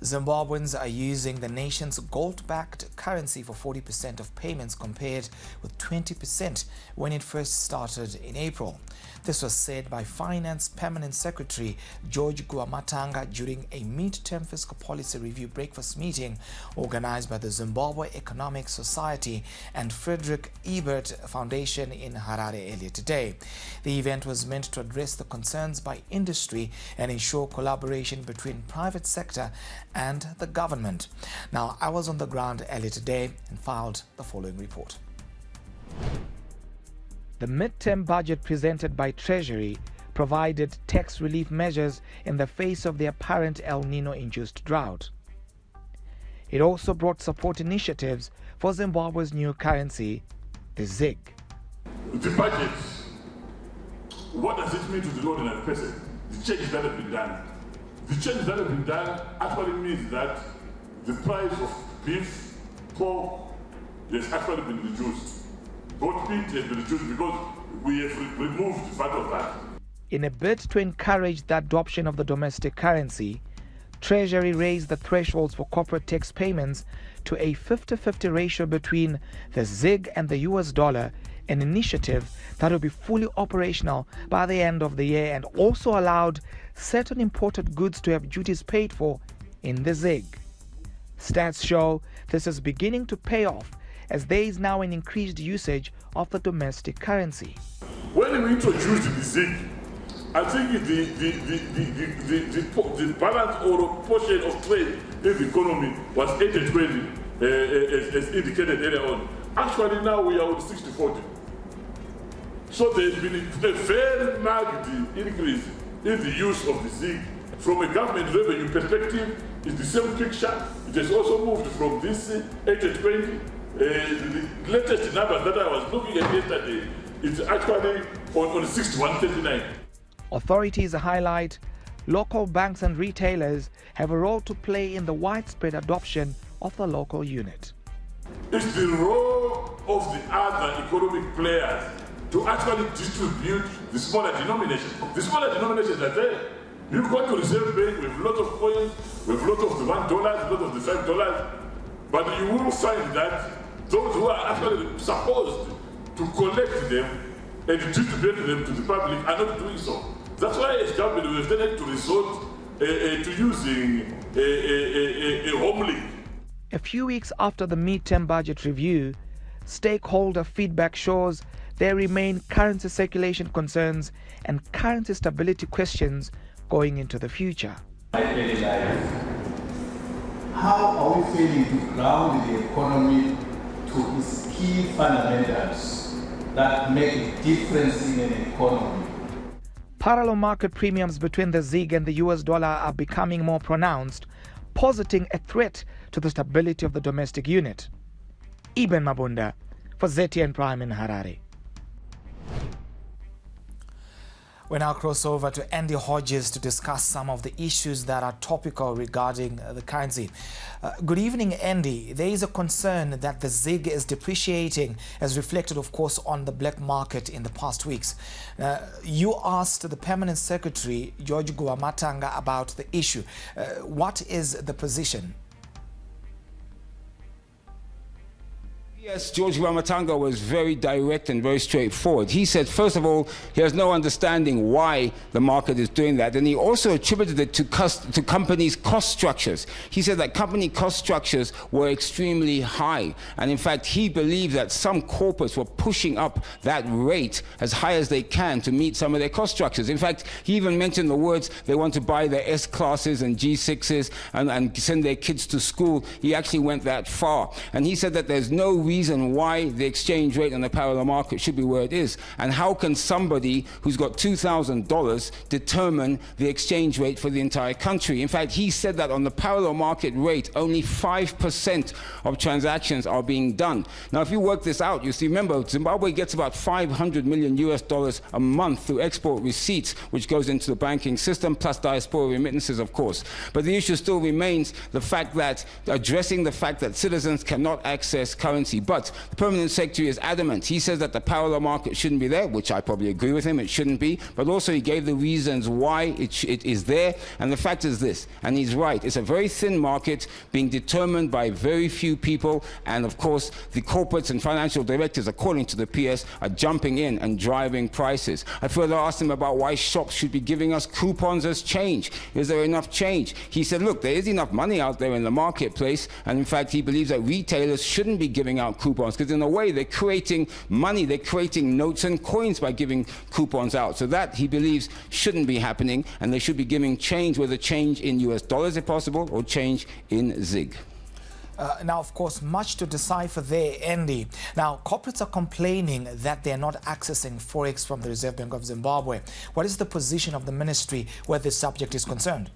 Zimbabweans are using the nation's gold-backed currency for 40% of payments compared with 20% when it first started in April. This was said by Finance Permanent Secretary George Guamatanga during a mid-term fiscal policy review breakfast meeting organized by the Zimbabwe Economic Society and Frederick Ebert Foundation in Harare earlier today. The event was meant to address the concerns by industry and ensure collaboration between private sector and the government. Now, I was on the ground earlier today and filed the following report. The mid-term budget presented by Treasury provided tax relief measures in the face of the apparent El Nino-induced drought. It also brought support initiatives for Zimbabwe's new currency, the ZiG. The budget, what does it mean to the ordinary person? The changes that have been done. The changes that have been done actually means that the price of beef, pork has actually been reduced. Both meat has been reduced because we have removed part of that. In a bid to encourage the adoption of the domestic currency, Treasury raised the thresholds for corporate tax payments to a 50-50 ratio between the ZiG and the US dollar, an initiative that will be fully operational by the end of the year and also allowed certain imported goods to have duties paid for in the ZiG. Stats show this is beginning to pay off as there is now an increased usage of the domestic currency. When we introduced the ZiG, I think the balance or portion of trade in the economy was 80-20, as indicated earlier on. Actually, now we are on 60-40. So there's been a very marked increase in the use of the ZiG. From a government revenue perspective, it's the same picture. It has also moved from this 80-20. The latest numbers that I was looking at yesterday, it's actually on 61-39. Authorities highlight local banks and retailers have a role to play in the widespread adoption of the local unit. It's the role of the other economic players to actually distribute the smaller denominations. The smaller denominations are there. You go to the Reserve Bank with a lot of coins, with a lot of the $1, a lot of the $5, but you will find that those who are actually supposed to collect them and distribute them to the public are not doing so. That's why as government we have tended to resort to using a home link. A few weeks after the mid-term budget review, stakeholder feedback shows there remain currency circulation concerns and currency stability questions going into the future. How are we failing to ground the economy to its key fundamentals that make a difference in an economy? Parallel market premiums between the ZiG and the US dollar are becoming more pronounced, positing a threat to the stability of the domestic unit. Eben Mabunda for ZTN Prime in Harare. We now cross over to Andy Hodges to discuss some of the issues that are topical regarding the currency. Good evening, Andy. There is a concern that the ZiG is depreciating, as reflected, of course, on the black market in the past weeks. You asked the Permanent Secretary, George Guamatanga, about the issue. What is the position? Yes, George Guamatanga was very direct and very straightforward. He said, first of all, he has no understanding why the market is doing that. And he also attributed it to companies' cost structures. He said that company cost structures were extremely high. And in fact, he believed that some corporates were pushing up that rate as high as they can to meet some of their cost structures. In fact, he even mentioned the words they want to buy their S-classes and G6s and send their kids to school. He actually went that far. And he said that there's no reason why the exchange rate on the parallel market should be where it is. And how can somebody who's got $2,000 determine the exchange rate for the entire country? In fact, he said that on the parallel market rate, only 5% of transactions are being done. Now, if you work this out, you see, remember, Zimbabwe gets about $500 million a month through export receipts, which goes into the banking system, plus diaspora remittances, of course. But the issue still remains the fact that addressing the fact that citizens cannot access currency But the permanent secretary is adamant. He says that the parallel market shouldn't be there, which I probably agree with him, it shouldn't be. But also he gave the reasons why it is there. And the fact is this, and he's right, it's a very thin market being determined by very few people. And of course, the corporates and financial directors, according to the PS, are jumping in and driving prices. I further asked him about why shops should be giving us coupons as change. Is there enough change? He said, look, there is enough money out there in the marketplace, and in fact he believes that retailers shouldn't be giving out coupons, because in a way they're creating money, they're creating notes and coins by giving coupons out. So that, he believes, shouldn't be happening, and they should be giving change, whether change in US dollars if possible, or change in ZiG. Now, of course, much to decipher there, Andy. Now, corporates are complaining that they're not accessing Forex from the Reserve Bank of Zimbabwe. What is the position of the ministry where this subject is concerned?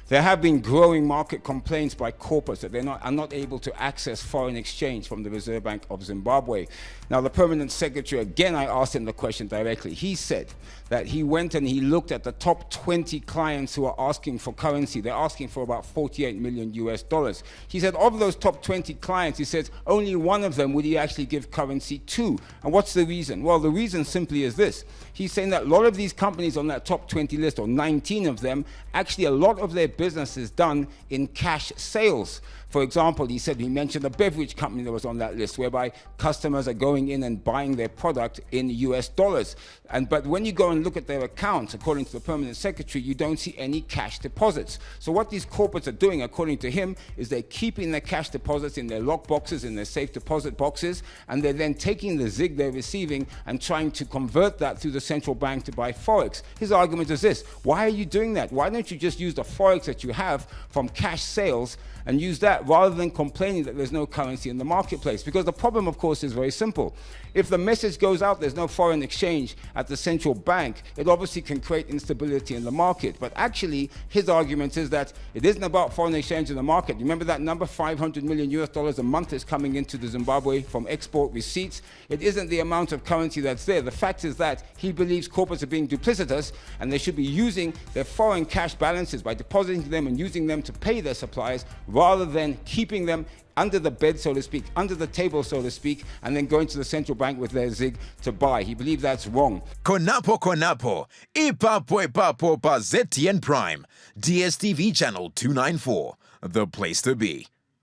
There have been growing market complaints by corporates that they are not able to access foreign exchange from the Reserve Bank of Zimbabwe. Now, the permanent secretary, again, I asked him the question directly. He said that he went and he looked at the top 20 clients who are asking for currency. They're asking for about 48 million US dollars. He said of those top 20 clients, he says only one of them would he actually give currency to. And what's the reason? Well, the reason simply is this. He's saying that a lot of these companies on that top 20 list, or 19 of them, actually a lot of their business is done in cash sales. For example, he mentioned a beverage company that was on that list, whereby customers are going in and buying their product in US dollars. But when you go and look at their accounts, according to the permanent secretary, you don't see any cash deposits. So what these corporates are doing, according to him, is they're keeping their cash deposits in their lock boxes, in their safe deposit boxes, and they're then taking the ZiG they're receiving and trying to convert that through the central bank to buy Forex. His argument is this: why are you doing that? Why don't you just use the Forex that you have from cash sales and use that, rather than complaining that there's no currency in the marketplace? Because the problem, of course, is very simple. If the message goes out there's no foreign exchange at the central bank, it obviously can create instability in the market. But actually, his argument is that it isn't about foreign exchange in the market. Remember that number, 500 million US dollars a month is coming into the Zimbabwe from export receipts. It isn't the amount of currency that's there. The fact is that he believes corporates are being duplicitous, and they should be using their foreign cash balances by depositing them and using them to pay their suppliers, rather than keeping them under the bed, so to speak, under the table, so to speak, and then going to the central bank with their ZiG to buy. He believes that's wrong. Konapo, ipapo pa ZTN Prime, DSTV channel 294, the place to be.